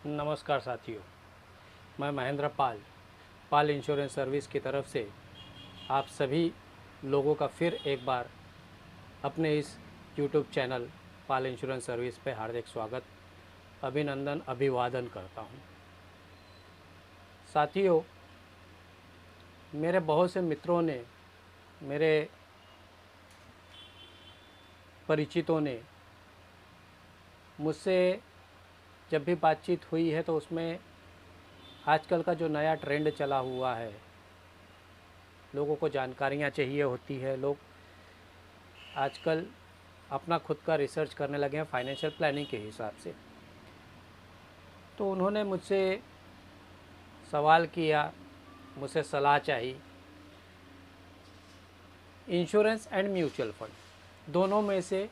नमस्कार साथियों, मैं महेंद्र पाल पाल इंश्योरेंस सर्विस की तरफ से आप सभी लोगों का फिर एक बार अपने इस यूट्यूब चैनल पाल इंश्योरेंस सर्विस पे हार्दिक स्वागत, अभिनंदन, अभिवादन करता हूं। साथियों, मेरे बहुत से मित्रों ने, मेरे परिचितों ने मुझसे जब भी बातचीत हुई है तो उसमें आजकल का जो नया ट्रेंड चला हुआ है, लोगों को जानकारियाँ चाहिए होती है। लोग आजकल अपना खुद का रिसर्च करने लगे हैं फाइनेंशियल प्लानिंग के हिसाब से। तो उन्होंने मुझसे सवाल किया, मुझसे सलाह चाहिए। इंश्योरेंस एंड म्यूचुअल फंड दोनों में से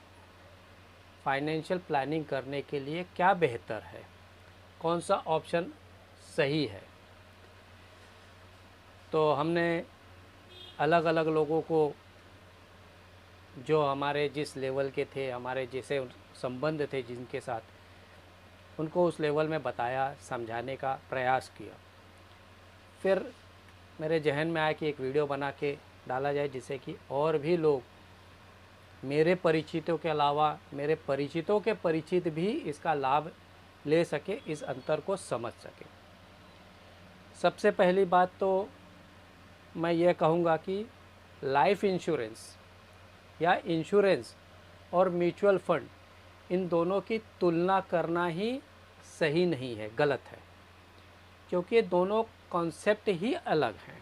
फाइनेंशियल प्लानिंग करने के लिए क्या बेहतर है, कौन सा ऑप्शन सही है। तो हमने अलग अलग लोगों को, जो हमारे जिस लेवल के थे, हमारे जैसे संबंध थे जिनके साथ, उनको उस लेवल में बताया, समझाने का प्रयास किया। फिर मेरे जहन में आया कि एक वीडियो बना के डाला जाए जिससे कि और भी लोग, मेरे परिचितों के अलावा मेरे परिचितों के परिचित भी इसका लाभ ले सके, इस अंतर को समझ सके। सबसे पहली बात तो मैं ये कहूँगा कि लाइफ इंश्योरेंस या इंश्योरेंस और म्यूचुअल फंड, इन दोनों की तुलना करना ही सही नहीं है, गलत है, क्योंकि ये दोनों कॉन्सेप्ट ही अलग हैं।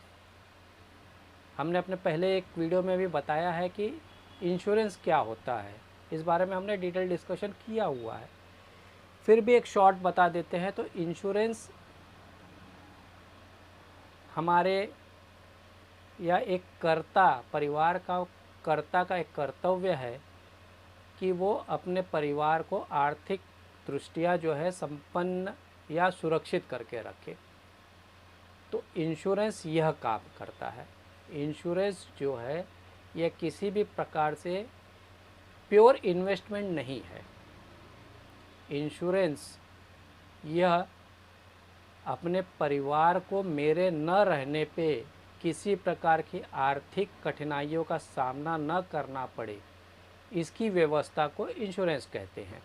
हमने अपने पहले एक वीडियो में भी बताया है कि इंश्योरेंस क्या होता है, इस बारे में हमने डिटेल डिस्कशन किया हुआ है। फिर भी एक शॉर्ट बता देते हैं। तो इंश्योरेंस हमारे या एक कर्ता, परिवार का कर्ता का एक कर्तव्य है कि वो अपने परिवार को आर्थिक दृष्टिया जो है संपन्न या सुरक्षित करके रखे। तो इंश्योरेंस यह काम करता है। इंश्योरेंस जो है यह किसी भी प्रकार से प्योर इन्वेस्टमेंट नहीं है। इंश्योरेंस यह अपने परिवार को मेरे न रहने पे किसी प्रकार की आर्थिक कठिनाइयों का सामना न करना पड़े, इसकी व्यवस्था को इंश्योरेंस कहते हैं।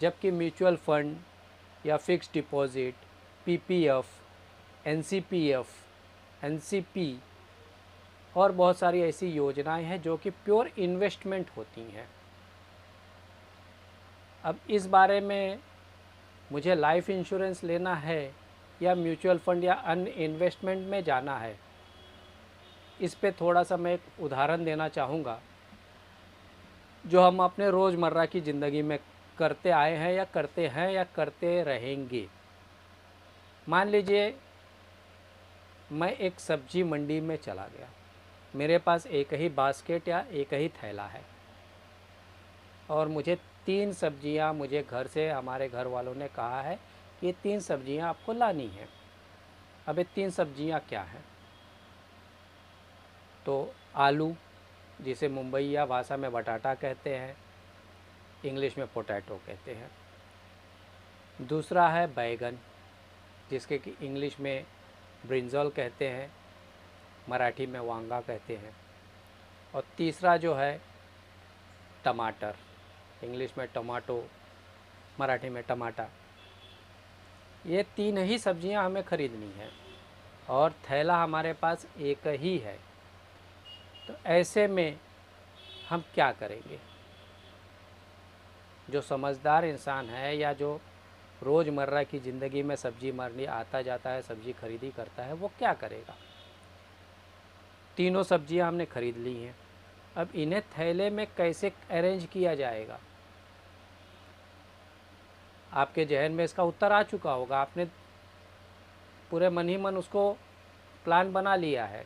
जबकि म्यूचुअल फंड या फिक्स्ड डिपॉजिट, पीपीएफ, एनसीपीएफ, एनसीपी और बहुत सारी ऐसी योजनाएं हैं जो कि प्योर इन्वेस्टमेंट होती हैं। अब इस बारे में मुझे लाइफ इंश्योरेंस लेना है या म्यूचुअल फंड या अन्य इन्वेस्टमेंट में जाना है, इस पे थोड़ा सा मैं एक उदाहरण देना चाहूँगा जो हम अपने रोज़मर्रा की ज़िंदगी में करते आए हैं या करते रहेंगे। मान लीजिए मैं एक सब्जी मंडी में चला गया, मेरे पास एक ही बास्केट या एक ही थैला है और मुझे 3 सब्जियां, मुझे घर से हमारे घर वालों ने कहा है कि ये 3 सब्जियां आपको लानी है। अब ये 3 सब्जियां क्या हैं? तो आलू, जिसे मुंबईया भाषा में बटाटा कहते हैं, इंग्लिश में पोटैटो कहते हैं। दूसरा है बैगन, जिसके कि इंग्लिश में ब्रिंजल कहते हैं, मराठी में वांगा कहते हैं। और तीसरा जो है टमाटर, इंग्लिश में टमाटो, मराठी में टमाटा। ये 3 ही सब्जियां हमें ख़रीदनी है और थैला हमारे पास एक ही है। तो ऐसे में हम क्या करेंगे? जो समझदार इंसान है या जो रोज़मर्रा की ज़िंदगी में सब्जी मंडी आता जाता है, सब्जी खरीदी करता है, वो क्या करेगा? तीनों सब्जियां हमने खरीद ली हैं, अब इन्हें थैले में कैसे अरेंज किया जाएगा? आपके जहन में इसका उत्तर आ चुका होगा, आपने पूरे मन ही मन उसको प्लान बना लिया है।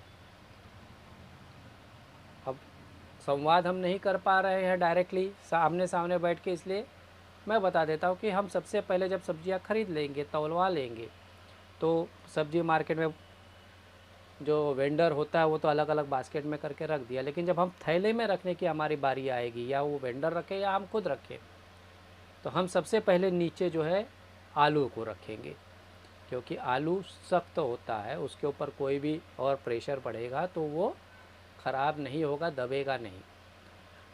अब संवाद हम नहीं कर पा रहे हैं डायरेक्टली सामने सामने बैठ के, इसलिए मैं बता देता हूँ कि हम सबसे पहले जब सब्जियाँ खरीद लेंगे, तौलवा लेंगे, तो सब्जी मार्केट में जो वेंडर होता है वो तो अलग अलग बास्केट में करके रख दिया, लेकिन जब हम थैले में रखने की हमारी बारी आएगी, या वो वेंडर रखे या हम खुद रखें, तो हम सबसे पहले नीचे जो है आलू को रखेंगे, क्योंकि आलू सख्त होता है, उसके ऊपर कोई भी और प्रेशर पड़ेगा तो वो ख़राब नहीं होगा, दबेगा नहीं।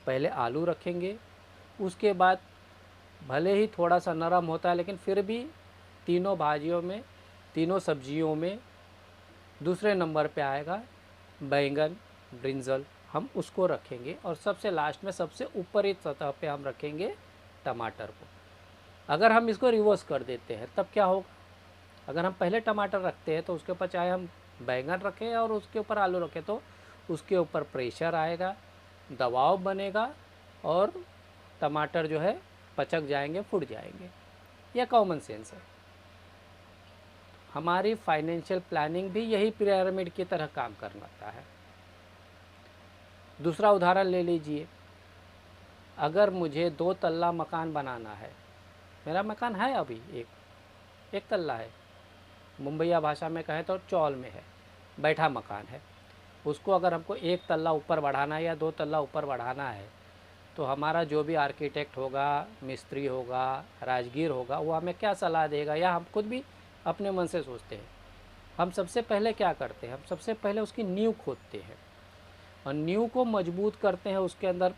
पहले आलू रखेंगे, उसके बाद भले ही थोड़ा सा नरम होता है लेकिन फिर भी तीनों भाजियों में, तीनों सब्जियों में दूसरे नंबर पे आएगा बैंगन, ब्रिंजल, हम उसको रखेंगे। और सबसे लास्ट में सबसे ऊपरी सतह पे हम रखेंगे टमाटर को। अगर हम इसको रिवर्स कर देते हैं तब क्या होगा, अगर हम पहले टमाटर रखते हैं तो उसके ऊपर चाहे हम बैंगन रखें और उसके ऊपर आलू रखें तो उसके ऊपर प्रेशर आएगा, दबाव बनेगा और टमाटर जो है पचक जाएंगे, फूट जाएंगे। यह कॉमन सेंस है। हमारी फाइनेंशियल प्लानिंग भी यही पिरामिड की तरह काम करता है। दूसरा उदाहरण ले लीजिए, अगर मुझे 2 तल्ला मकान बनाना है, मेरा मकान है अभी एक तल्ला है, मुंबईया भाषा में कहें तो चौल में है, बैठा मकान है। उसको अगर हमको 1 तल्ला ऊपर बढ़ाना है या 2 तल्ला ऊपर बढ़ाना है तो हमारा जो भी आर्किटेक्ट होगा, मिस्त्री होगा, राजगीर होगा, वो हमें क्या सलाह देगा, या हम खुद भी अपने मन से सोचते हैं। हम सबसे पहले क्या करते हैं, हम सबसे पहले उसकी नींव खोदते हैं और नींव को मजबूत करते हैं, उसके अंदर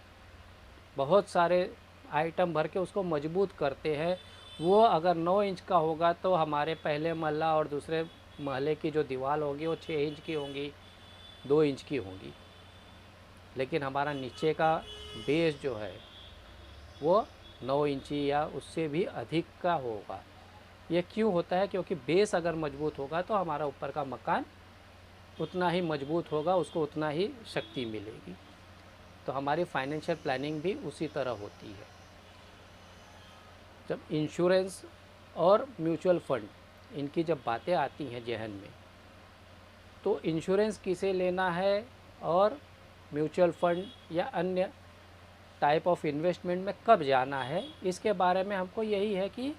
बहुत सारे आइटम भर के उसको मजबूत करते हैं। वो अगर 9 इंच का होगा तो हमारे पहले महला और दूसरे महले की जो दीवार होगी वो 6 इंच की होंगी, 2 इंच की होंगी। लेकिन हमारा नीचे का बेस जो है वो 9 इंची या उससे भी अधिक का होगा। ये क्यों होता है, क्योंकि बेस अगर मजबूत होगा तो हमारा ऊपर का मकान उतना ही मजबूत होगा, उसको उतना ही शक्ति मिलेगी। तो हमारी फाइनेंशियल प्लानिंग भी उसी तरह होती है। जब इंश्योरेंस और म्यूचुअल फंड, इनकी जब बातें आती हैं जहन में, तो इंश्योरेंस किसे लेना है और म्यूचुअल फंड या अन्य टाइप ऑफ इन्वेस्टमेंट में कब जाना है, इसके बारे में हमको यही है कि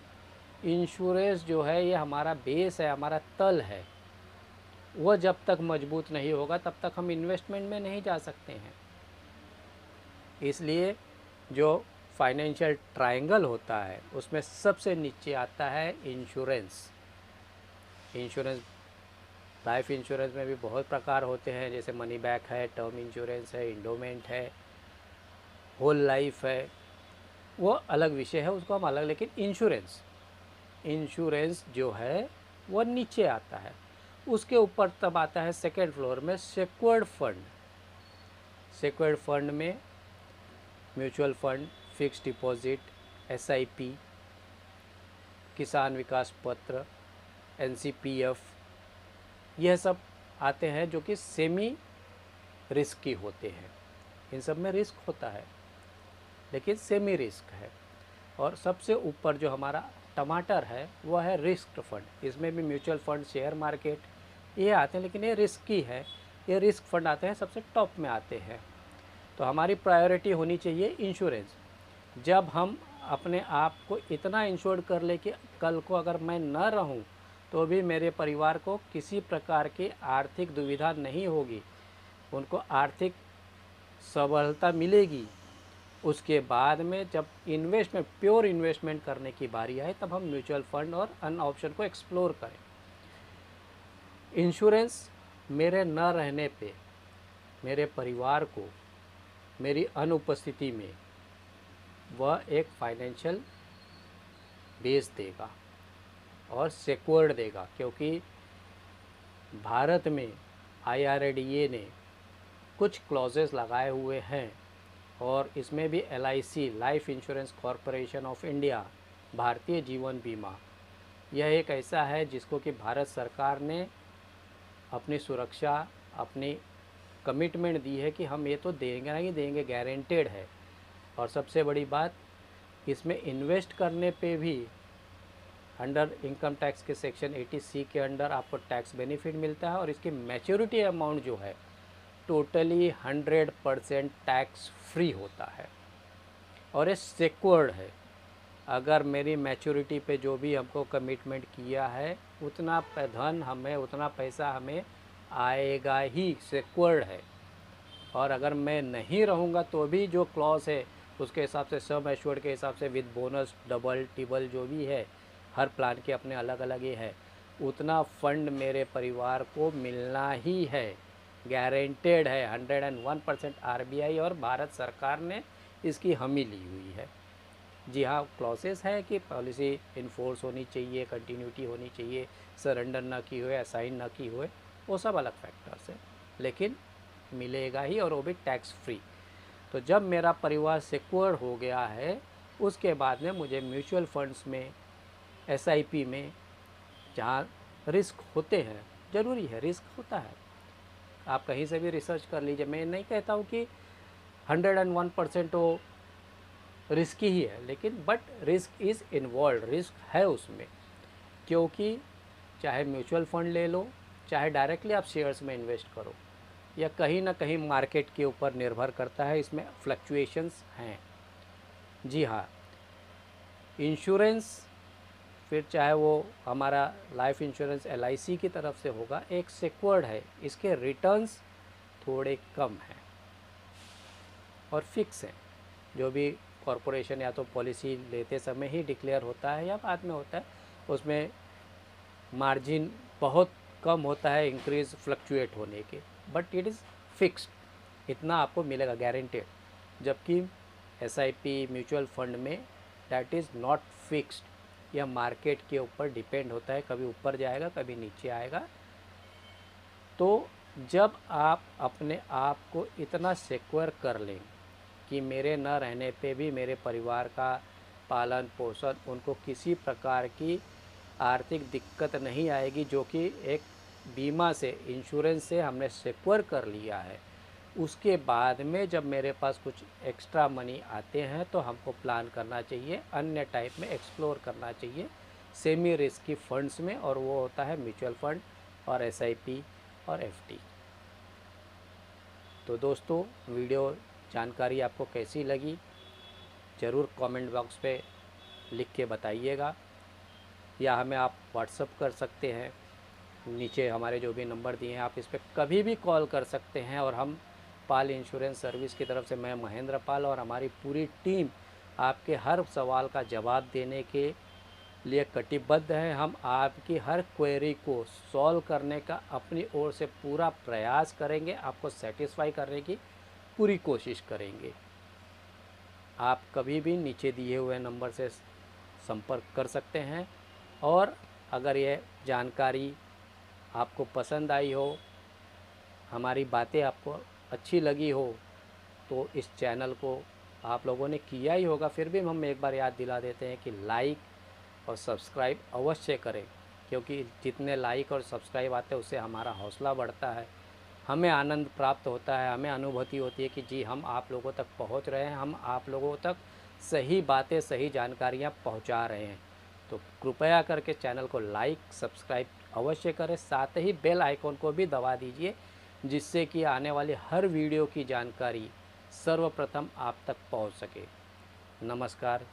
इंश्योरेंस जो है ये हमारा बेस है, हमारा तल है। वो जब तक मजबूत नहीं होगा तब तक हम इन्वेस्टमेंट में नहीं जा सकते हैं। इसलिए जो फाइनेंशियल ट्रायंगल होता है उसमें सबसे नीचे आता है इंश्योरेंस। इंश्योरेंस, लाइफ इंश्योरेंस में भी बहुत प्रकार होते हैं, जैसे मनी बैक है, टर्म इंश्योरेंस है, इंडोमेंट है, होल लाइफ है, वो अलग विषय है, उसको हम अलग। लेकिन इंश्योरेंस जो है वो नीचे आता है। उसके ऊपर तब आता है सेकेंड फ्लोर में सिक्योर्ड फंड। सिक्योर्ड फंड में mutual fund, fixed deposit, SIP, किसान विकास पत्र, NCPF, यह सब आते हैं जो कि सेमी रिस्की होते हैं। इन सब में रिस्क होता है लेकिन सेमी रिस्क है। और सबसे ऊपर जो हमारा टमाटर है वह है रिस्क फंड। इसमें भी म्यूचुअल फंड, शेयर मार्केट ये आते हैं, लेकिन ये रिस्की है। ये रिस्क फंड आते हैं, सबसे टॉप में आते हैं। तो हमारी प्रायोरिटी होनी चाहिए इंश्योरेंस। जब हम अपने आप को इतना इंश्योर कर ले कि कल को अगर मैं न रहूं तो भी मेरे परिवार को किसी प्रकार की आर्थिक दुविधा नहीं होगी, उनको आर्थिक सबलता मिलेगी। उसके बाद में जब इन्वेस्टमेंट, प्योर इन्वेस्टमेंट करने की बारी आए तब हम म्यूचुअल फंड और अन्य ऑप्शन को एक्सप्लोर करें। इंश्योरेंस मेरे न रहने पे मेरे परिवार को मेरी अनुपस्थिति में वह एक फाइनेंशियल बेस देगा और सिक्योर्ड देगा, क्योंकि भारत में IRDA ने कुछ क्लॉजेस लगाए हुए हैं और इसमें भी LIC, life insurance corporation of India, Bharatiya Jeevan बीमा, यह एक ऐसा है जिसको कि भारत सरकार ने अपनी सुरक्षा, अपनी कमिटमेंट दी है कि हम ये तो देंगे नहीं देंगे, गारंटेड है। और सबसे बड़ी बात, इसमें इन्वेस्ट करने पे भी अंडर इनकम टैक्स के सेक्शन 80C के अंडर आपको टैक्स बेनिफिट मिलता है और इसकी मैच्योरिटी अमाउंट जो है टोटली 100% टैक्स फ्री होता है और ये सिक्योर्ड है। अगर मेरी मैच्योरिटी पे जो भी हमको कमिटमेंट किया है उतना धन हमें, उतना पैसा हमें आएगा ही, सिक्योर्ड है। और अगर मैं नहीं रहूँगा तो भी जो क्लॉज है उसके हिसाब से, सम एश्योर्ड के हिसाब से, विद बोनस, डबल टिबल जो भी है, हर प्लान के अपने अलग अलग ये है, उतना फंड मेरे परिवार को मिलना ही है, गारंटेड है। 101% आरबीआई और भारत सरकार ने इसकी हमी ली हुई है। जी हाँ, क्लॉसेस है कि पॉलिसी इन्फोर्स होनी चाहिए, कंटिन्यूटी होनी चाहिए, सरेंडर ना की हुए, असाइन ना की हुए, वो सब अलग फैक्टर्स है, लेकिन मिलेगा ही, और वो भी टैक्स फ्री। तो जब मेरा परिवार सिक्योर हो गया है, उसके बाद में मुझे म्यूचुअल फंड्स में, एसआईपी में, जहाँ रिस्क होते हैं, ज़रूरी है, रिस्क होता है, आप कहीं से भी रिसर्च कर लीजिए। मैं नहीं कहता हूँ कि 101% वो रिस्की ही है, लेकिन but risk is involve, risk है उसमें, क्योंकि चाहे म्यूचुअल फंड ले लो, चाहे डायरेक्टली आप शेयर्स में इन्वेस्ट करो, या कहीं ना कहीं मार्केट के ऊपर निर्भर करता है, इसमें फ्लक्चुएशंस हैं। जी हाँ, इंश्योरेंस, फिर चाहे वो हमारा लाइफ इंश्योरेंस एलआईसी की तरफ से होगा, एक सिक्योर्ड है, इसके रिटर्न्स थोड़े कम हैं और फिक्स हैं। जो भी कॉरपोरेशन या तो पॉलिसी लेते समय ही डिक्लेयर होता है या बाद में होता है, उसमें मार्जिन बहुत कम होता है इंक्रीज फ्लक्चुएट होने के, बट इट इज़ फिक्स्ड, इतना आपको मिलेगा गारंटेड। जबकि एसआईपी म्यूचुअल फंड में दैट इज़ नॉट फिक्स्ड, यह मार्केट के ऊपर डिपेंड होता है, कभी ऊपर जाएगा कभी नीचे आएगा। तो जब आप अपने आप को इतना सिक्योर कर लें कि मेरे न रहने पे भी मेरे परिवार का पालन पोषण, उनको किसी प्रकार की आर्थिक दिक्कत नहीं आएगी, जो कि एक बीमा से, इंश्योरेंस से हमने सिक्योर कर लिया है, उसके बाद में जब मेरे पास कुछ एक्स्ट्रा मनी आते हैं तो हमको प्लान करना चाहिए, अन्य टाइप में एक्सप्लोर करना चाहिए सेमी रिस्की फंड्स में, और वो होता है म्यूचुअल फंड और एसआईपी और एफडी। तो दोस्तों, वीडियो जानकारी आपको कैसी लगी ज़रूर कमेंट बॉक्स पे लिख के बताइएगा, या हमें आप व्हाट्सअप कर सकते हैं, नीचे हमारे जो भी नंबर दिए हैं आप इस पर कभी भी कॉल कर सकते हैं। और हम पाल इंश्योरेंस सर्विस की तरफ से, मैं महेंद्र पाल और हमारी पूरी टीम आपके हर सवाल का जवाब देने के लिए कटिबद्ध है। हम आपकी हर क्वेरी को सॉल्व करने का अपनी ओर से पूरा प्रयास करेंगे, आपको सेटिस्फाई करने की पूरी कोशिश करेंगे। आप कभी भी नीचे दिए हुए नंबर से संपर्क कर सकते हैं। और अगर ये जानकारी आपको पसंद आई हो, हमारी बातें आपको अच्छी लगी हो, तो इस चैनल को आप लोगों ने किया ही होगा, फिर भी हम एक बार याद दिला देते हैं कि लाइक और सब्सक्राइब अवश्य करें, क्योंकि जितने लाइक और सब्सक्राइब आते हैं उससे हमारा हौसला बढ़ता है, हमें आनंद प्राप्त होता है, हमें अनुभूति होती है कि जी हम आप लोगों तक पहुंच रहे हैं, हम आप लोगों तक सही बातें, सही जानकारियां पहुंचा रहे हैं। तो कृपया करके चैनल को लाइक सब्सक्राइब अवश्य करें, साथ ही बेल आइकॉन को भी दबा दीजिए, जिससे कि आने वाली हर वीडियो की जानकारी सर्वप्रथम आप तक पहुंच सके। नमस्कार।